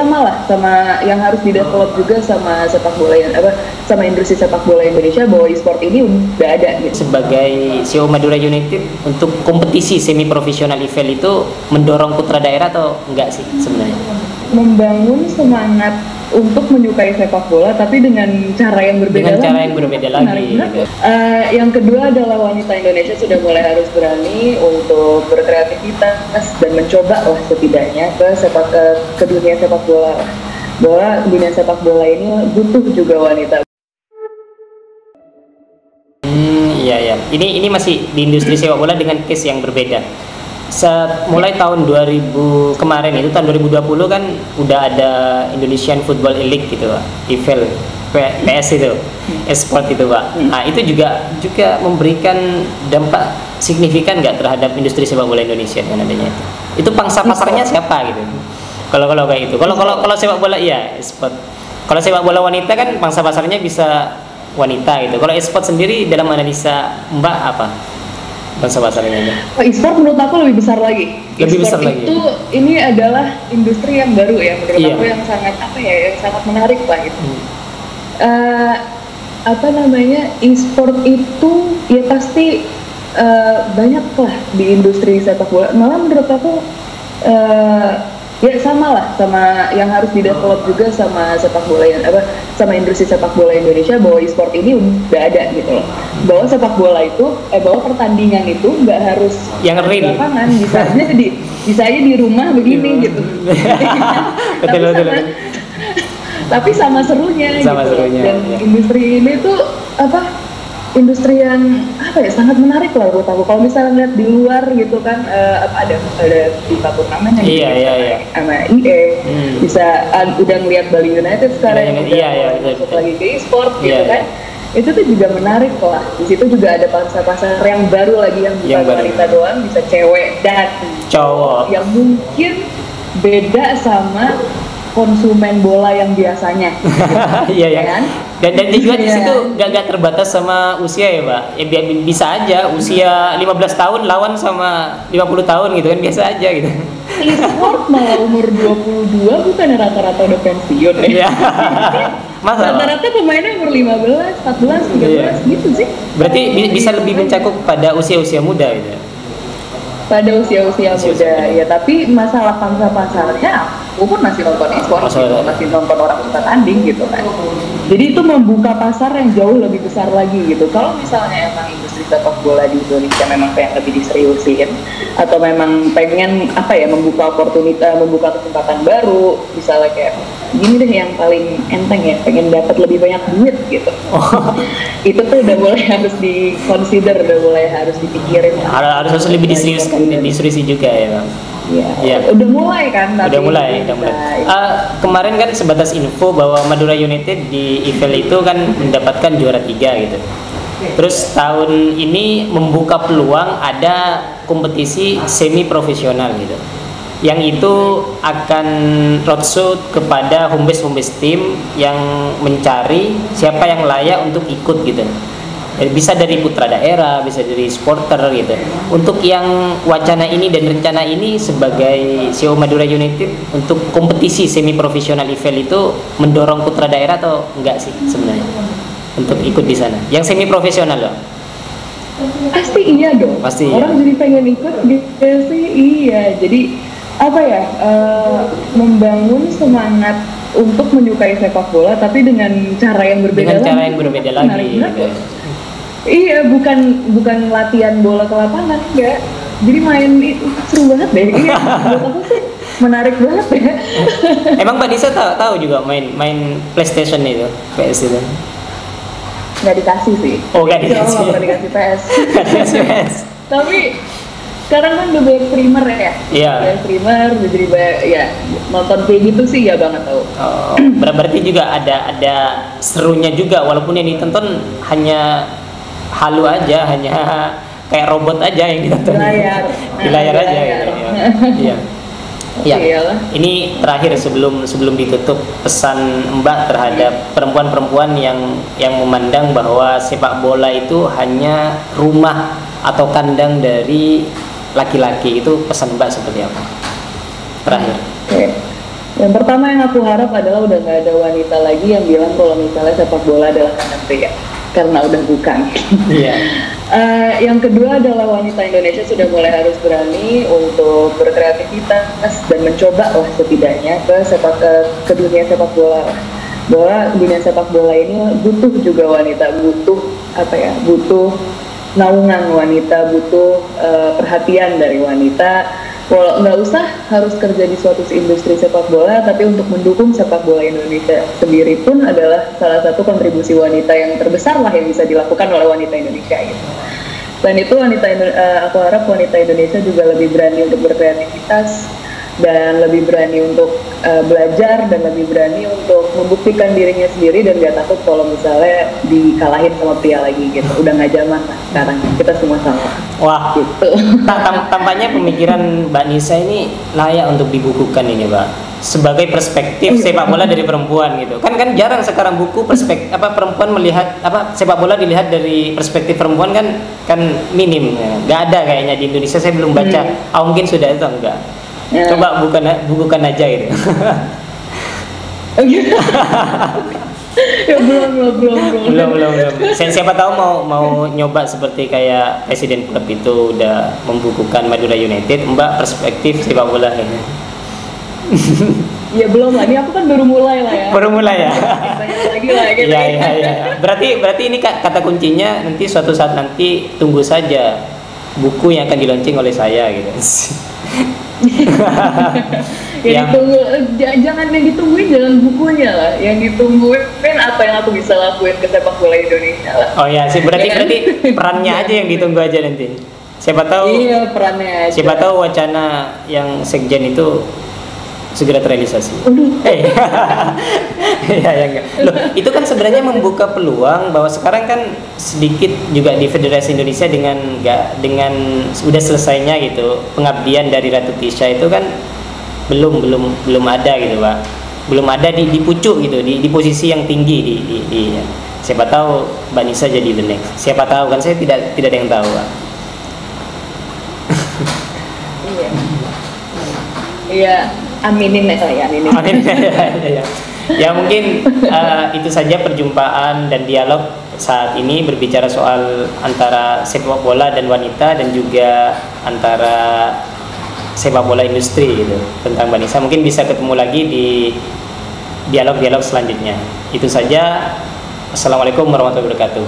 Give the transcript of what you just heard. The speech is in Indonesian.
sama lah sama yang harus didevelop juga sama sepak bola yang sama industri sepak bola Indonesia, bahwa e-sport ini udah ada gitu. Sebagai CEO Madura United, untuk kompetisi semi profesional event itu mendorong putra daerah atau enggak sih sebenarnya? Membangun semangat untuk menyukai sepak bola, tapi dengan cara yang berbeda. Dengan cara yang berbeda lagi. Yang kedua adalah wanita Indonesia sudah mulai harus berani untuk berkreativitas dan mencoba lah setidaknya ke dunia sepak bola. Bahwa dunia sepak bola ini butuh juga wanita. Iya. Ini masih di industri sepak bola dengan case yang berbeda. Mulai tahun 2000 kemarin itu tahun 2020 kan udah ada Indonesian Football League gitu Pak, IFL PS itu, e-sport itu Pak. Nah itu juga memberikan dampak signifikan nggak terhadap industri sepak bola Indonesia dengan adanya itu? Itu pangsa pasarnya siapa gitu? Kalau kayak gitu, kalau sepak bola iya e-sport. Kalau sepak bola wanita kan pangsa pasarnya bisa wanita gitu. Kalau e-sport sendiri dalam analisa Mbak apa? Bangsa pasarnya. E-sport menurut aku lebih besar lagi. Lebih besar lagi. Itu ini adalah industri yang baru ya menurut aku, yang sangat yang sangat menarik lah gitu. E-sport itu ya pasti banyak lah di industri sepak bola. Malah menurut aku ya sama lah sama yang harus didevelop juga sama sepak bola yang sama industri sepak bola Indonesia, bahwa e-sport ini udah ada gitu loh. Bahwa sepak bola itu bahwa pertandingan itu nggak harus yang real, lapangan, bisa aja di rumah begini gitu. betul. Tapi sama serunya sama gitu. Serunya, dan industri ini tuh industri yang sangat menarik lah menurut aku. Kalau misalnya lihat di luar gitu kan, ada FIFA turnamen yang sama EA, bisa udah ngeliat Bali United sekarang masuk lagi ke e-sport gitu kan. Itu tuh juga menarik lah. Di situ juga ada pasar yang baru lagi, yang bukan wanita doang, bisa cewek dan cowok, yang mungkin beda sama konsumen bola yang biasanya. Iya kan? Dan juga di situ gak terbatas sama usia ya Pak. Ya bisa aja usia 15 tahun lawan sama 50 tahun gitu kan, biasa aja gitu. E-sport malah umur 22 bukan rata-rata udah pensiun ya. Masa rata-rata pemainnya umur 15, 14, 13 gitu sih. Berarti bisa lebih mencakup pada usia-usia muda gitu. Pada usia-usia muda ya, tapi masalah pangsa pasarnya aku pun masih nonton e-sport gitu, masih nonton orang bertanding gitu kan. Jadi itu membuka pasar yang jauh lebih besar lagi gitu. Kalau misalnya emang industri sepak bola di Indonesia memang pengen lebih diseriusin, atau memang pengen membuka kesempatan baru, misalnya kayak gini deh yang paling enteng ya, pengen dapat lebih banyak duit gitu. Itu tuh udah mulai harus di-consider, udah mulai harus dipikirin. Harus lebih diseriuskan dan diseriusi juga ya Bang. Iya. Udah mulai kan? Udah mulai. Kemarin kan sebatas info bahwa Madura United di IFL itu kan mendapatkan juara 3 gitu. Terus tahun ini membuka peluang ada kompetisi semi profesional gitu, yang itu akan roadshow kepada home base team yang mencari siapa yang layak untuk ikut gitu. Bisa dari putra daerah, bisa dari supporter gitu. Untuk yang wacana ini dan rencana ini sebagai CEO Madura United untuk kompetisi semi profesional event itu mendorong putra daerah atau enggak sih sebenarnya untuk ikut di sana? Yang semi profesional loh. Pasti iya dong. Pasti. Orang jadi pengen ikut gitu sih, iya. Jadi membangun semangat untuk menyukai sepak bola, tapi dengan cara yang berbeda. Dengan cara yang berbeda lagi. Iya, bukan latihan bola ke lapangan, enggak. Jadi main itu seru banget deh. Iya, menurut aku sih menarik banget ya. Emang Mbak Nisa tahu juga main PlayStation itu, PS itu? Nggak dikasih sih. Oh, nggak dikasih. Nggak dikasih PS. Nggak dikasih PS. Tapi sekarang kan udah banyak streamer ya. Iya. Banyak streamer, jadi banyak nonton kayak gitu sih ya banget tau. Oh, berarti juga ada serunya juga, walaupun yang ditonton hanya halu aja, hanya kayak robot aja yang ditonton di layar aja gitu. Iya. Ini terakhir sebelum ditutup, pesan Mbak terhadap perempuan-perempuan yang memandang bahwa sepak bola itu hanya rumah atau kandang dari laki-laki, itu pesan Mbak seperti apa? Terakhir. Yang pertama yang aku harap adalah udah nggak ada wanita lagi yang bilang kalau misalnya sepak bola adalah kandang pria, karena udah bukan. Iya. Yang kedua adalah wanita Indonesia sudah mulai harus berani untuk berkreativitas dan mencoba lah setidaknya ke dunia sepak bola. Bahwa dunia sepak bola ini butuh juga wanita, butuh naungan wanita, butuh perhatian dari wanita. Walau nggak usah harus kerja di suatu industri sepak bola, tapi untuk mendukung sepak bola Indonesia sendiri pun adalah salah satu kontribusi wanita yang terbesar lah yang bisa dilakukan oleh wanita Indonesia gitu. Selain itu aku harap wanita Indonesia juga lebih berani untuk berkreativitas dan lebih berani untuk belajar dan lebih berani untuk membuktikan dirinya sendiri dan gak takut kalau misalnya dikalahin sama pria lagi gitu. Udah nggak zaman lah sekarang, kita semua sama. Wah, gitu. Tampaknya pemikiran Mbak Nisa ini layak untuk dibukukan ini, Mbak. Sebagai perspektif sepak bola dari perempuan gitu. Kan jarang sekarang buku perempuan melihat sepak bola dilihat dari perspektif perempuan kan minim. Nggak ada kayaknya di Indonesia, saya belum baca. Mungkin sudah itu enggak. Ya. Coba bukukan aja gitu. Ya, belum. Siapa tahu mau nyoba seperti kayak presiden klub itu udah membukukan Madura United, Mbak, perspektif sepak bola ini. Ya belum lah, ini aku kan baru mulai lah ya. Baru mulai ya. Lagi lah gitu. Iya. Berarti ini kata kuncinya nanti suatu saat nanti tunggu saja buku yang akan dilaunching oleh saya gitu. Ditunggu, jangan yang ditungguin jangan bukunya lah, yang ditungguin apa yang aku bisa lakuin ke sepak bola Indonesia lah. Oh ya sih, berarti perannya aja yang ditunggu aja nanti. Siapa tahu. Iya, perannya aja. Siapa tahu wacana yang sekjen itu segera terrealisasi. Ya enggak. Loh, itu kan sebenarnya membuka peluang bahwa sekarang kan sedikit juga di Federasi Indonesia dengan sudah selesainya gitu pengabdian dari Ratu Tisha itu kan belum ada gitu, Pak. Belum ada di pucuk gitu, di posisi yang tinggi di siapa tahu Mbak Nisa jadi the next. Siapa tahu kan, saya tidak ada yang tahu, Pak. Iya. Aminin ya, aminin. Ya mungkin itu saja perjumpaan dan dialog saat ini berbicara soal antara sepak bola dan wanita dan juga antara sepak bola industri gitu tentang Mbak Nisa. Mungkin bisa ketemu lagi di dialog-dialog selanjutnya. Itu saja. Assalamualaikum warahmatullahi wabarakatuh.